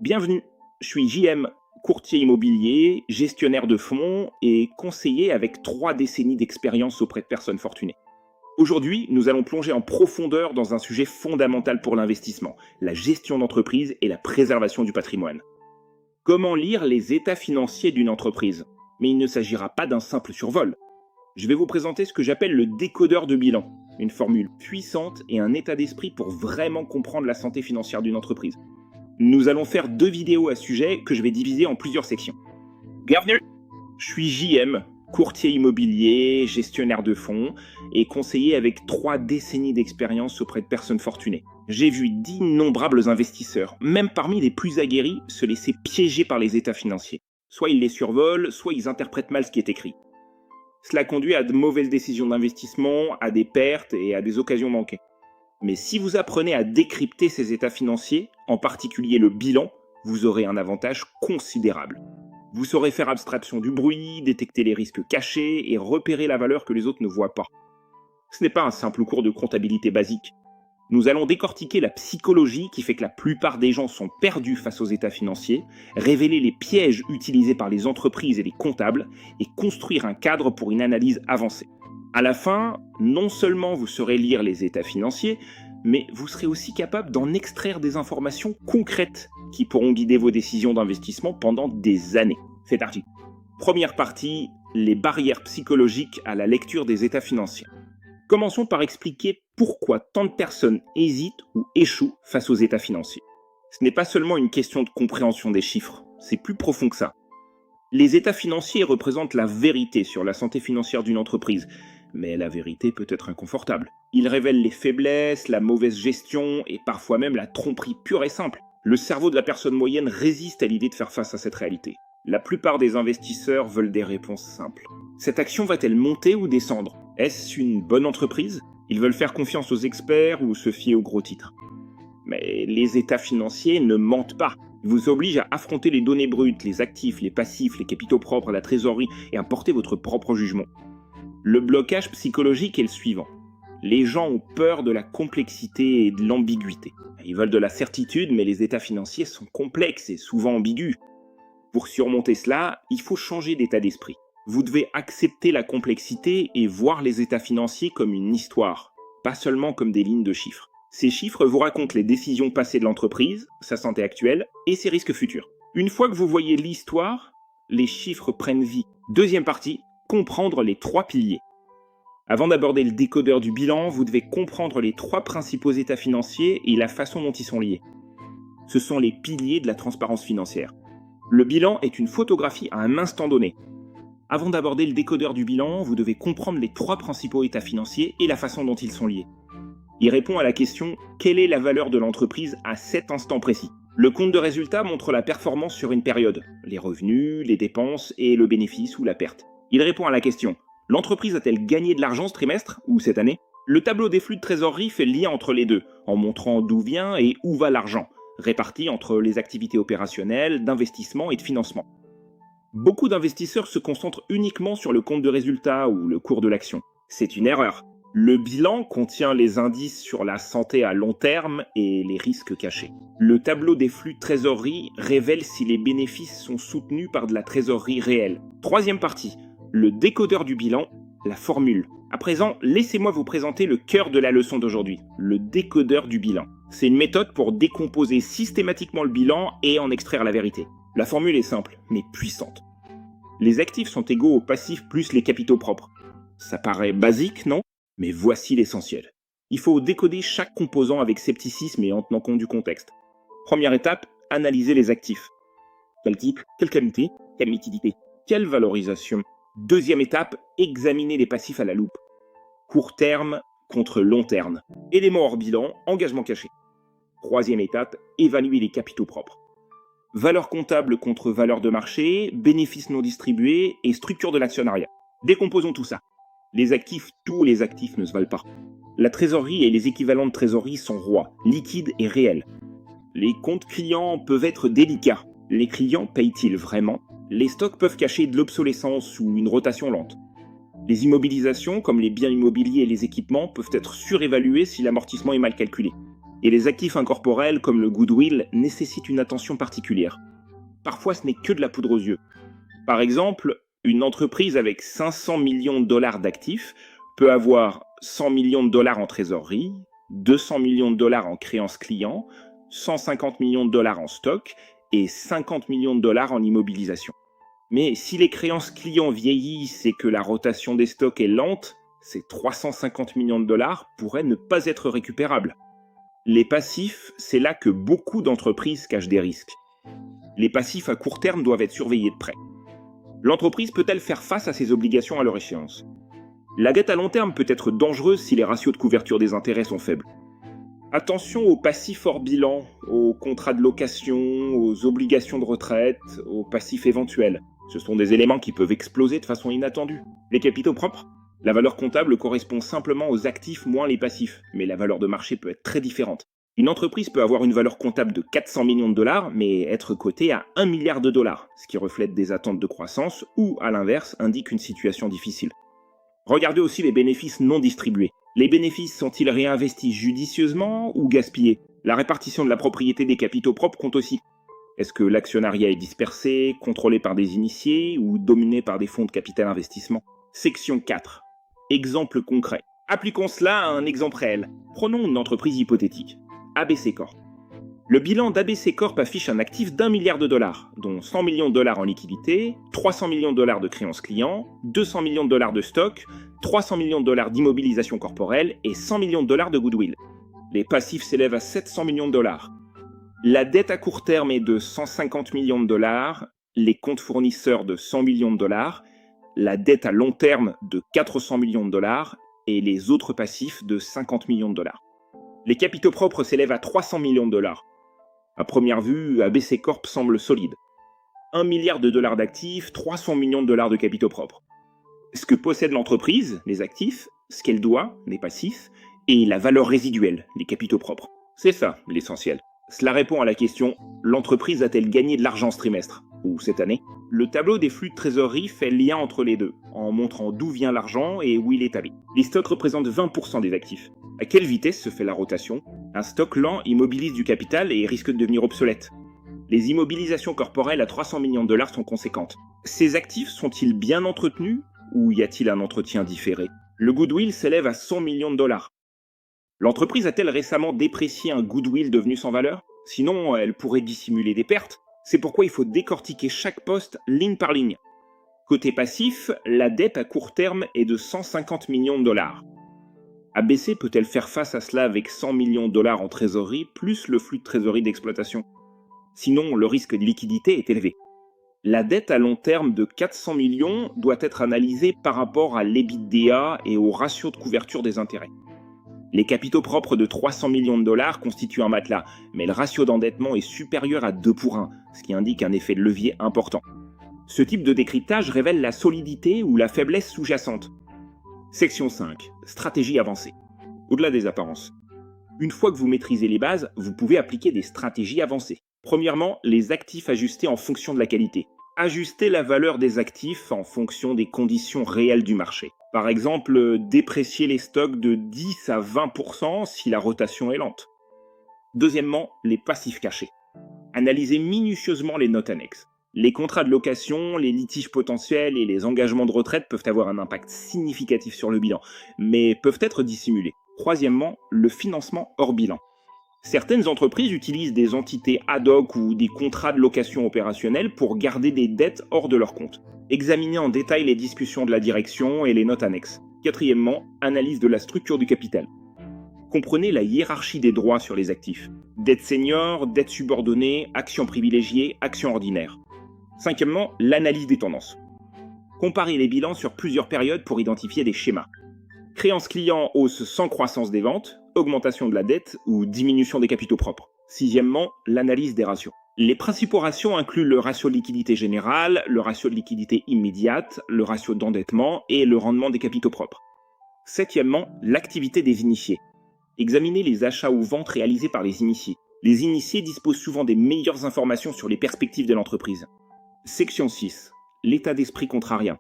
Bienvenue, je suis JM, courtier immobilier, gestionnaire de fonds et conseiller avec 3 décennies d'expérience auprès de personnes fortunées. Aujourd'hui, nous allons plonger en profondeur dans un sujet fondamental pour l'investissement, la gestion d'entreprise et la préservation du patrimoine. Comment lire les états financiers d'une entreprise? Mais il ne s'agira pas d'un simple survol. Je vais vous présenter ce que j'appelle le décodeur de bilan, une formule puissante et un état d'esprit pour vraiment comprendre la santé financière d'une entreprise. Nous allons faire 2 vidéos à ce sujet que je vais diviser en plusieurs sections. Bienvenue! Je suis JM, courtier immobilier, gestionnaire de fonds et conseiller avec 3 décennies d'expérience auprès de personnes fortunées. J'ai vu d'innombrables investisseurs, même parmi les plus aguerris, se laisser piéger par les états financiers. Soit ils les survolent, soit ils interprètent mal ce qui est écrit. Cela conduit à de mauvaises décisions d'investissement, à des pertes et à des occasions manquées. Mais si vous apprenez à décrypter ces états financiers, en particulier le bilan, vous aurez un avantage considérable. Vous saurez faire abstraction du bruit, détecter les risques cachés et repérer la valeur que les autres ne voient pas. Ce n'est pas un simple cours de comptabilité basique. Nous allons décortiquer la psychologie qui fait que la plupart des gens sont perdus face aux états financiers, révéler les pièges utilisés par les entreprises et les comptables et construire un cadre pour une analyse avancée. À la fin, non seulement vous saurez lire les états financiers, mais vous serez aussi capable d'en extraire des informations concrètes qui pourront guider vos décisions d'investissement pendant des années. C'est parti. Première partie, les barrières psychologiques à la lecture des états financiers. Commençons par expliquer pourquoi tant de personnes hésitent ou échouent face aux états financiers. Ce n'est pas seulement une question de compréhension des chiffres, c'est plus profond que ça. Les états financiers représentent la vérité sur la santé financière d'une entreprise, mais la vérité peut être inconfortable. Ils révèlent les faiblesses, la mauvaise gestion et parfois même la tromperie pure et simple. Le cerveau de la personne moyenne résiste à l'idée de faire face à cette réalité. La plupart des investisseurs veulent des réponses simples. Cette action va-t-elle monter ou descendre? Est-ce une bonne entreprise? Ils veulent faire confiance aux experts ou se fier aux gros titres. Mais les états financiers ne mentent pas. Ils vous obligent à affronter les données brutes, les actifs, les passifs, les capitaux propres, la trésorerie et à porter votre propre jugement. Le blocage psychologique est le suivant. Les gens ont peur de la complexité et de l'ambiguïté. Ils veulent de la certitude, mais les états financiers sont complexes et souvent ambigus. Pour surmonter cela, il faut changer d'état d'esprit. Vous devez accepter la complexité et voir les états financiers comme une histoire, pas seulement comme des lignes de chiffres. Ces chiffres vous racontent les décisions passées de l'entreprise, sa santé actuelle et ses risques futurs. Une fois que vous voyez l'histoire, les chiffres prennent vie. Deuxième partie, comprendre les 3 piliers. Avant d'aborder le décodeur du bilan, vous devez comprendre les 3 principaux états financiers et la façon dont ils sont liés. Ce sont les piliers de la transparence financière. Le bilan est une photographie à un instant donné. Avant d'aborder le décodeur du bilan, vous devez comprendre les 3 principaux états financiers et la façon dont ils sont liés. Il répond à la question « Quelle est la valeur de l'entreprise à cet instant précis ?» Le compte de résultat montre la performance sur une période, les revenus, les dépenses et le bénéfice ou la perte. Il répond à la question « L'entreprise a-t-elle gagné de l'argent ce trimestre ou cette année ?» Le tableau des flux de trésorerie fait le lien entre les deux, en montrant d'où vient et où va l'argent, réparti entre les activités opérationnelles, d'investissement et de financement. Beaucoup d'investisseurs se concentrent uniquement sur le compte de résultat ou le cours de l'action. C'est une erreur. Le bilan contient les indices sur la santé à long terme et les risques cachés. Le tableau des flux de trésorerie révèle si les bénéfices sont soutenus par de la trésorerie réelle. Troisième partie, le décodeur du bilan, la formule. À présent, laissez-moi vous présenter le cœur de la leçon d'aujourd'hui, le décodeur du bilan. C'est une méthode pour décomposer systématiquement le bilan et en extraire la vérité. La formule est simple, mais puissante. Les actifs sont égaux aux passifs plus les capitaux propres. Ça paraît basique, non? Mais voici l'essentiel. Il faut décoder chaque composant avec scepticisme et en tenant compte du contexte. Première étape, analyser les actifs. Quel type? Quelle qualité? Quelle liquidité? Quelle valorisation? Deuxième étape, examiner les passifs à la loupe. Court terme contre long terme. Éléments hors bilan, engagement caché. Troisième étape, évaluer les capitaux propres. Valeur comptable contre valeur de marché, bénéfices non distribués et structure de l'actionnariat. Décomposons tout ça. Les actifs, tous les actifs ne se valent pas. La trésorerie et les équivalents de trésorerie sont rois, liquides et réels. Les comptes clients peuvent être délicats. Les clients payent-ils vraiment? Les stocks peuvent cacher de l'obsolescence ou une rotation lente. Les immobilisations, comme les biens immobiliers et les équipements, peuvent être surévalués si l'amortissement est mal calculé. Et les actifs incorporels, comme le goodwill, nécessitent une attention particulière. Parfois, ce n'est que de la poudre aux yeux. Par exemple, une entreprise avec 500 millions de dollars d'actifs peut avoir 100 millions de dollars en trésorerie, 200 millions de dollars en créances clients, 150 millions de dollars en stock et 50 millions de dollars en immobilisation. Mais si les créances clients vieillissent et que la rotation des stocks est lente, ces 350 millions de dollars pourraient ne pas être récupérables. Les passifs, c'est là que beaucoup d'entreprises cachent des risques. Les passifs à court terme doivent être surveillés de près. L'entreprise peut-elle faire face à ses obligations à leur échéance ? La dette à long terme peut être dangereuse si les ratios de couverture des intérêts sont faibles. Attention aux passifs hors bilan, aux contrats de location, aux obligations de retraite, aux passifs éventuels. Ce sont des éléments qui peuvent exploser de façon inattendue. Les capitaux propres ? La valeur comptable correspond simplement aux actifs moins les passifs, mais la valeur de marché peut être très différente. Une entreprise peut avoir une valeur comptable de 400 millions de dollars, mais être cotée à 1 milliard de dollars, ce qui reflète des attentes de croissance ou, à l'inverse, indique une situation difficile. Regardez aussi les bénéfices non distribués. Les bénéfices sont-ils réinvestis judicieusement ou gaspillés ? La répartition de la propriété des capitaux propres compte aussi. Est-ce que l'actionnariat est dispersé, contrôlé par des initiés ou dominé par des fonds de capital investissement ? Section 4. Exemple concret. Appliquons cela à un exemple réel. Prenons une entreprise hypothétique. ABC Corp. Le bilan d'ABC Corp affiche un actif d'1 milliard de dollars, dont 100 millions de dollars en liquidité, 300 millions de dollars de créances clients, 200 millions de dollars de stock, 300 millions de dollars d'immobilisation corporelle et 100 millions de dollars de goodwill. Les passifs s'élèvent à 700 millions de dollars. La dette à court terme est de 150 millions de dollars, les comptes fournisseurs de 100 millions de dollars, la dette à long terme de 400 millions de dollars et les autres passifs de 50 millions de dollars. Les capitaux propres s'élèvent à 300 millions de dollars. À première vue, ABC Corp semble solide. 1 milliard de dollars d'actifs, 300 millions de dollars de capitaux propres. Ce que possède l'entreprise, les actifs, ce qu'elle doit, les passifs, et la valeur résiduelle, les capitaux propres. C'est ça, l'essentiel. Cela répond à la question « L'entreprise a-t-elle gagné de l'argent ce trimestre ?» ou cette année. Le tableau des flux de trésorerie fait lien entre les deux, en montrant d'où vient l'argent et où il est allé. Les stocks représentent 20% des actifs. À quelle vitesse se fait la rotation ? Un stock lent immobilise du capital et risque de devenir obsolète. Les immobilisations corporelles à 300 millions de dollars sont conséquentes. Ces actifs sont-ils bien entretenus ou y a-t-il un entretien différé ? Le goodwill s'élève à 100 millions de dollars. L'entreprise a-t-elle récemment déprécié un goodwill devenu sans valeur ? Sinon, elle pourrait dissimuler des pertes. C'est pourquoi il faut décortiquer chaque poste ligne par ligne. Côté passif, la dette à court terme est de 150 millions de dollars. ABC peut-elle faire face à cela avec 100 millions de dollars en trésorerie plus le flux de trésorerie d'exploitation ? Sinon, le risque de liquidité est élevé. La dette à long terme de 400 millions doit être analysée par rapport à l'EBITDA et au ratio de couverture des intérêts. Les capitaux propres de 300 millions de dollars constituent un matelas, mais le ratio d'endettement est supérieur à 2 pour 1, ce qui indique un effet de levier important. Ce type de décryptage révèle la solidité ou la faiblesse sous-jacente. Section 5. Stratégie avancée. Au-delà des apparences. Une fois que vous maîtrisez les bases, vous pouvez appliquer des stratégies avancées. Premièrement, les actifs ajustés en fonction de la qualité. Ajuster la valeur des actifs en fonction des conditions réelles du marché. Par exemple, déprécier les stocks de 10 à 20% si la rotation est lente. Deuxièmement, les passifs cachés. Analysez minutieusement les notes annexes. Les contrats de location, les litiges potentiels et les engagements de retraite peuvent avoir un impact significatif sur le bilan, mais peuvent être dissimulés. Troisièmement, le financement hors bilan. Certaines entreprises utilisent des entités ad hoc ou des contrats de location opérationnels pour garder des dettes hors de leur compte. Examinez en détail les discussions de la direction et les notes annexes. Quatrièmement, analyse de la structure du capital. Comprenez la hiérarchie des droits sur les actifs. Dette senior, dette subordonnée, actions privilégiées, actions ordinaires. Cinquièmement, l'analyse des tendances. Comparez les bilans sur plusieurs périodes pour identifier des schémas. Créances clients hausse sans croissance des ventes, augmentation de la dette ou diminution des capitaux propres. Sixièmement, l'analyse des ratios. Les principaux ratios incluent le ratio de liquidité générale, le ratio de liquidité immédiate, le ratio d'endettement et le rendement des capitaux propres. Septièmement, l'activité des initiés. Examinez les achats ou ventes réalisés par les initiés. Les initiés disposent souvent des meilleures informations sur les perspectives de l'entreprise. Section 6. L'état d'esprit contrarien.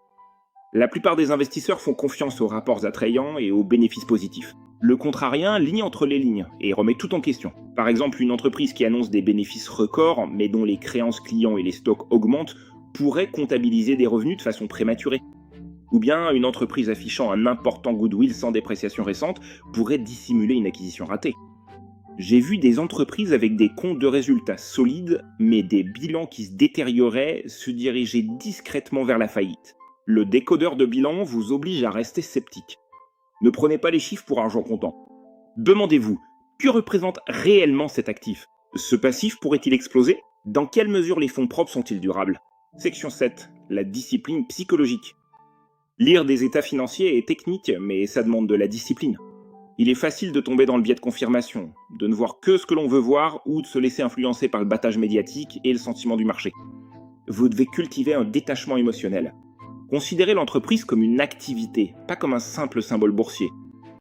La plupart des investisseurs font confiance aux rapports attrayants et aux bénéfices positifs. Le contrarien lit entre les lignes et remet tout en question. Par exemple, une entreprise qui annonce des bénéfices records, mais dont les créances clients et les stocks augmentent, pourrait comptabiliser des revenus de façon prématurée. Ou bien une entreprise affichant un important goodwill sans dépréciation récente pourrait dissimuler une acquisition ratée. J'ai vu des entreprises avec des comptes de résultats solides, mais des bilans qui se détérioraient se diriger discrètement vers la faillite. Le décodeur de bilan vous oblige à rester sceptique. Ne prenez pas les chiffres pour argent comptant. Demandez-vous, que représente réellement cet actif? Ce passif pourrait-il exploser? Dans quelle mesure les fonds propres sont-ils durables? Section 7. La discipline psychologique. Lire des états financiers est technique, mais ça demande de la discipline. Il est facile de tomber dans le biais de confirmation, de ne voir que ce que l'on veut voir ou de se laisser influencer par le battage médiatique et le sentiment du marché. Vous devez cultiver un détachement émotionnel. Considérez l'entreprise comme une activité, pas comme un simple symbole boursier.